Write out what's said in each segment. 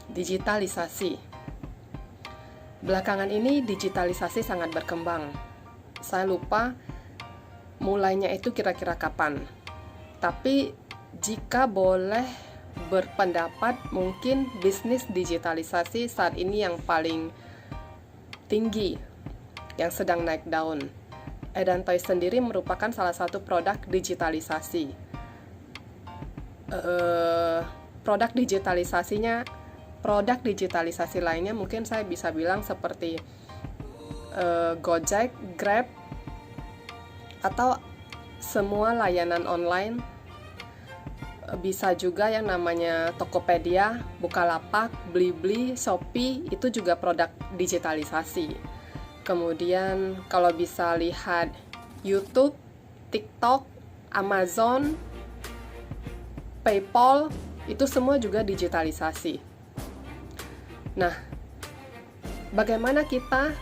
Digitalisasi. Belakangan ini digitalisasi sangat berkembang. Saya lupa mulainya itu kira-kira kapan. Tapi jika boleh berpendapat, mungkin bisnis digitalisasi saat ini yang paling tinggi, yang sedang naik daun. Edantoy sendiri merupakan salah satu produk digitalisasi. Produk digitalisasi lainnya mungkin saya bisa bilang seperti Gojek, Grab, atau semua layanan online. Bisa juga yang namanya Tokopedia, Bukalapak, Blibli, Shopee, itu juga produk digitalisasi. Kemudian kalau bisa lihat YouTube, TikTok, Amazon, PayPal, itu semua juga digitalisasi. Nah, bagaimana kita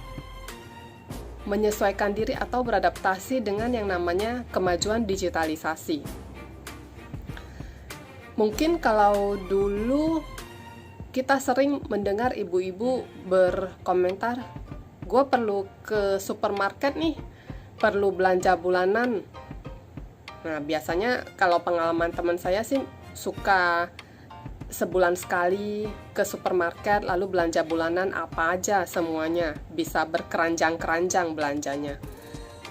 menyesuaikan diri atau beradaptasi dengan yang namanya kemajuan digitalisasi? Mungkin kalau dulu kita sering mendengar ibu-ibu berkomentar, gue perlu ke supermarket nih, perlu belanja bulanan. Nah, biasanya kalau pengalaman teman saya sih suka sebulan sekali ke supermarket, lalu belanja bulanan apa aja semuanya, bisa berkeranjang-keranjang belanjanya.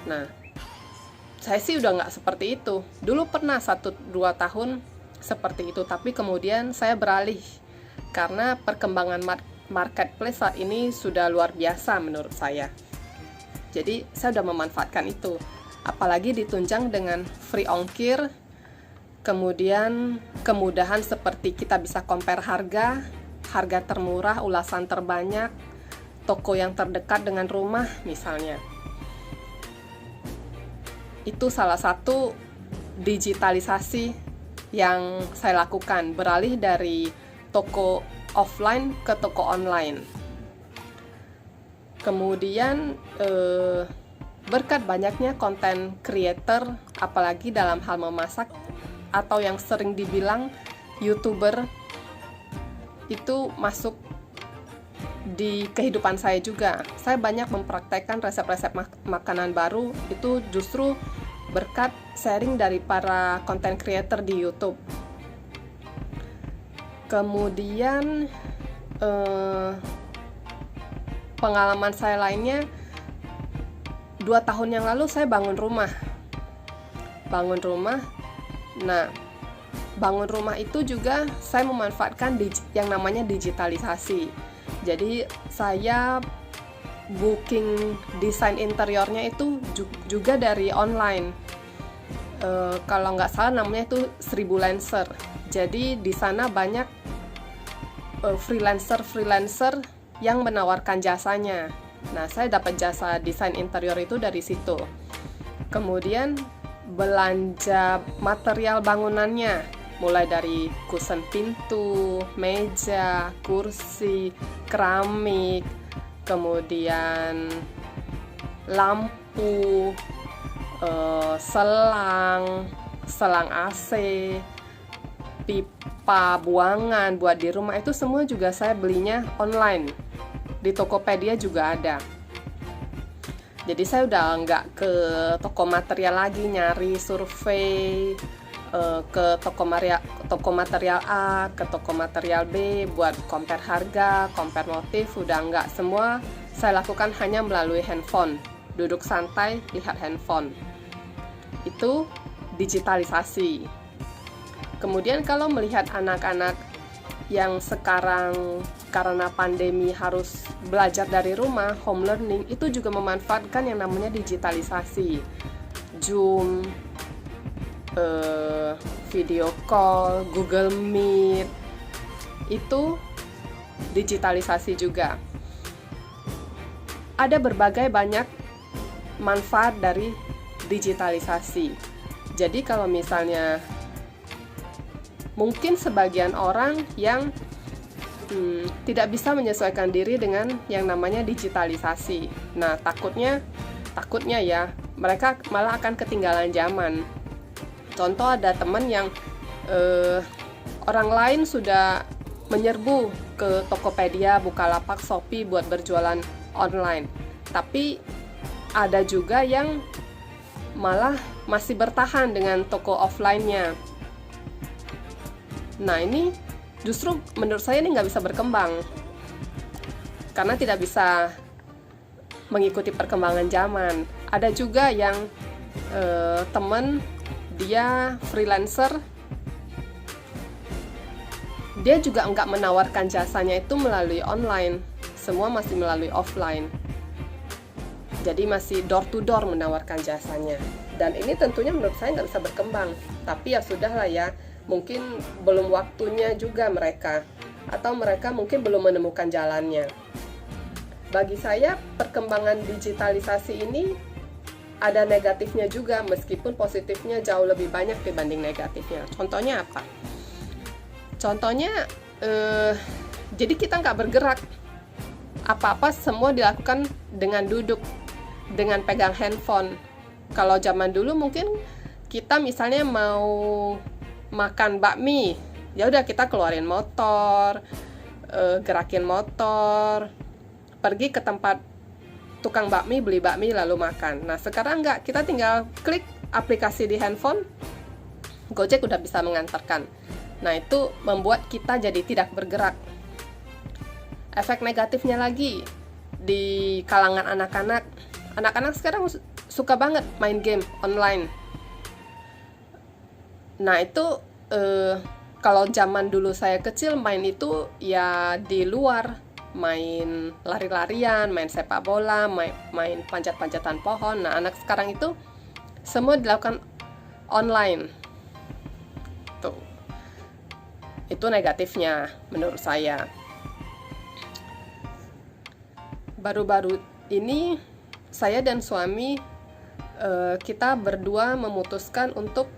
Nah, saya sih udah nggak seperti itu. Dulu pernah 1-2 tahun seperti itu, tapi kemudian saya beralih karena perkembangan marketplace saat ini sudah luar biasa menurut saya. Jadi saya udah memanfaatkan itu, apalagi ditunjang dengan free ongkir, kemudian kemudahan seperti kita bisa compare harga termurah, ulasan terbanyak, toko yang terdekat dengan rumah misalnya. Itu salah satu digitalisasi yang saya lakukan, beralih dari toko offline ke toko online. Kemudian berkat banyaknya konten creator, apalagi dalam hal memasak, atau yang sering dibilang YouTuber, itu masuk di kehidupan saya juga. Saya banyak mempraktekkan resep-resep makanan baru, itu justru berkat sharing dari para content creator di YouTube. Kemudian pengalaman saya lainnya, 2 tahun yang lalu saya bangun rumah. Nah, bangun rumah itu juga saya memanfaatkan yang namanya digitalisasi. Jadi saya booking desain interiornya itu juga dari online. Kalau nggak salah namanya itu Sribulancer. Jadi di sana banyak freelancer yang menawarkan jasanya. Nah, saya dapat jasa desain interior itu dari situ. Kemudian belanja material bangunannya, mulai dari kusen pintu, meja, kursi, keramik, kemudian lampu, selang AC, pipa buangan buat di rumah, itu semua juga saya belinya online. Di Tokopedia juga ada. Jadi saya udah nggak ke toko material lagi nyari survei, ke toko material A, ke toko material B buat compare harga, compare motif. Udah nggak, semua saya lakukan hanya melalui handphone. Duduk santai, lihat handphone. Itu digitalisasi. Kemudian kalau melihat anak-anak yang sekarang karena pandemi harus belajar dari rumah, home learning, itu juga memanfaatkan yang namanya digitalisasi. Zoom, video call, Google Meet, itu digitalisasi juga. Ada berbagai banyak manfaat dari digitalisasi. Jadi kalau misalnya mungkin sebagian orang yang tidak bisa menyesuaikan diri dengan yang namanya digitalisasi. Nah, takutnya ya, mereka malah akan ketinggalan zaman. Contoh, ada teman yang orang lain sudah menyerbu ke Tokopedia, Bukalapak, Shopee buat berjualan online. Tapi ada juga yang malah masih bertahan dengan toko offline-nya. Nah, ini justru menurut saya ini nggak bisa berkembang karena tidak bisa mengikuti perkembangan zaman. Ada juga yang temen dia freelancer, dia juga nggak menawarkan jasanya itu melalui online, semua masih melalui offline. Jadi masih door to door menawarkan jasanya. Dan ini tentunya menurut saya nggak bisa berkembang. Tapi ya sudahlah ya, mungkin belum waktunya juga mereka, atau mereka mungkin belum menemukan jalannya. Bagi saya perkembangan digitalisasi ini ada negatifnya juga, meskipun positifnya jauh lebih banyak dibanding negatifnya. Contohnya apa? Contohnya, jadi kita nggak bergerak. Apa-apa semua dilakukan dengan duduk, dengan pegang handphone. Kalau zaman dulu mungkin kita misalnya mau makan bakmi, ya udah kita keluarin motor, gerakin motor, pergi ke tempat tukang bakmi, beli bakmi lalu makan. Nah sekarang enggak, kita tinggal klik aplikasi di handphone, Gojek udah bisa mengantarkan. Nah itu membuat kita jadi tidak bergerak. Efek negatifnya lagi di kalangan anak-anak. Anak-anak sekarang suka banget main game online. Nah itu kalau zaman dulu saya kecil main itu ya di luar, main lari-larian, main sepak bola, main panjat-panjatan pohon. Nah anak sekarang itu semua dilakukan online. Tuh. Itu negatifnya menurut saya. Baru-baru ini saya dan suami kita berdua memutuskan untuk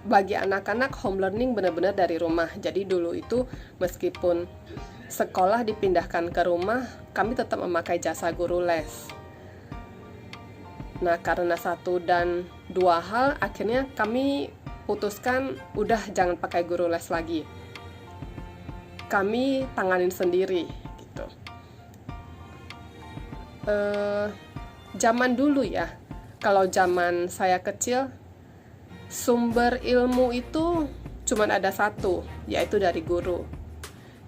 bagi anak-anak home learning benar-benar dari rumah. Jadi dulu itu meskipun sekolah dipindahkan ke rumah, kami tetap memakai jasa guru les. Nah karena satu dan dua hal, akhirnya kami putuskan udah jangan pakai guru les lagi. Kami tanganin sendiri gitu. Zaman dulu ya, kalau zaman saya kecil, sumber ilmu itu cuma ada satu, yaitu dari guru.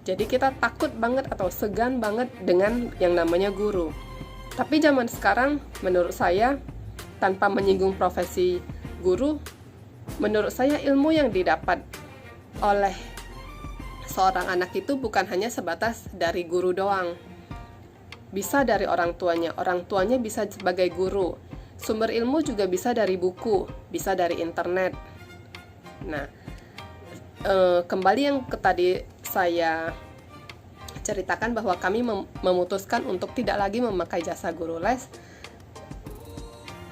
Jadi kita takut banget atau segan banget dengan yang namanya guru. Tapi zaman sekarang, menurut saya, tanpa menyinggung profesi guru, menurut saya ilmu yang didapat oleh seorang anak itu bukan hanya sebatas dari guru doang. Bisa dari orang tuanya bisa sebagai guru. Sumber ilmu juga bisa dari buku, bisa dari internet. Nah, kembali yang tadi saya ceritakan bahwa kami memutuskan untuk tidak lagi memakai jasa guru les.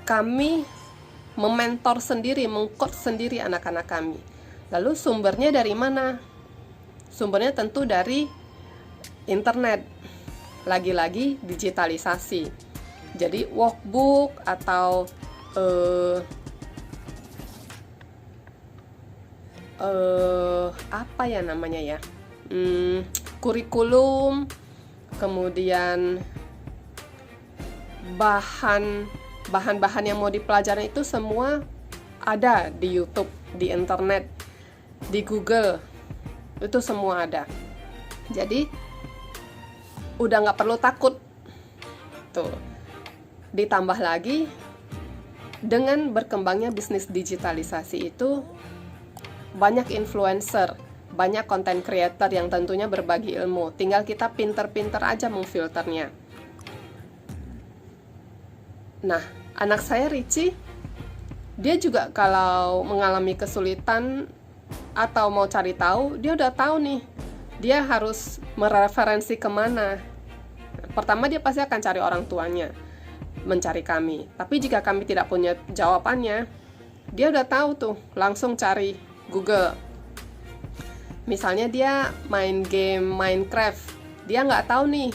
Kami mementor sendiri, meng-coach sendiri anak-anak kami. Lalu sumbernya dari mana? Sumbernya tentu dari internet. Lagi-lagi digitalisasi. Jadi workbook atau apa ya namanya ya, kurikulum, kemudian bahan-bahan yang mau dipelajari itu semua ada di YouTube, di internet, di Google, itu semua ada. Jadi udah nggak perlu takut tuh. Ditambah lagi dengan berkembangnya bisnis digitalisasi itu, banyak influencer, banyak content creator yang tentunya berbagi ilmu. Tinggal kita pinter-pinter aja memfilternya. Nah, anak saya Richie, dia juga kalau mengalami kesulitan atau mau cari tahu, dia udah tahu nih, dia harus mereferensi kemana. Pertama dia pasti akan cari orang tuanya, mencari kami. Tapi jika kami tidak punya jawabannya, dia udah tahu tuh, langsung cari Google. Misalnya dia main game Minecraft, dia nggak tahu nih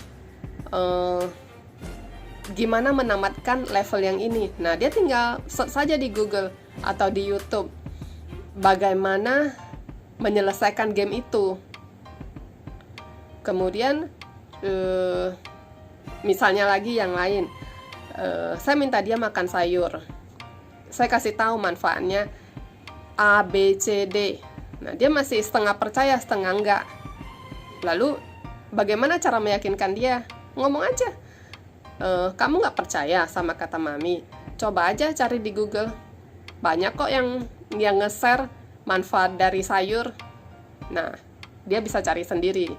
gimana menamatkan level yang ini. Nah dia tinggal search saja di Google atau di YouTube, bagaimana menyelesaikan game itu. Kemudian misalnya lagi yang lain, saya minta dia makan sayur, saya kasih tahu manfaatnya A, B, C, D. Nah, dia masih setengah percaya, setengah enggak. Lalu, bagaimana cara meyakinkan dia? Ngomong aja, kamu nggak percaya sama kata mami? Coba aja cari di Google. Banyak kok yang nge-share manfaat dari sayur. Nah, dia bisa cari sendiri.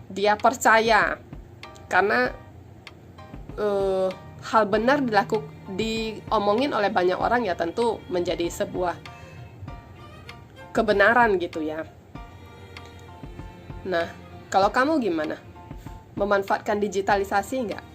Dia percaya karena hal benar diomongin oleh banyak orang ya tentu menjadi sebuah kebenaran gitu ya. Nah, kalau kamu gimana? Memanfaatkan digitalisasi nggak?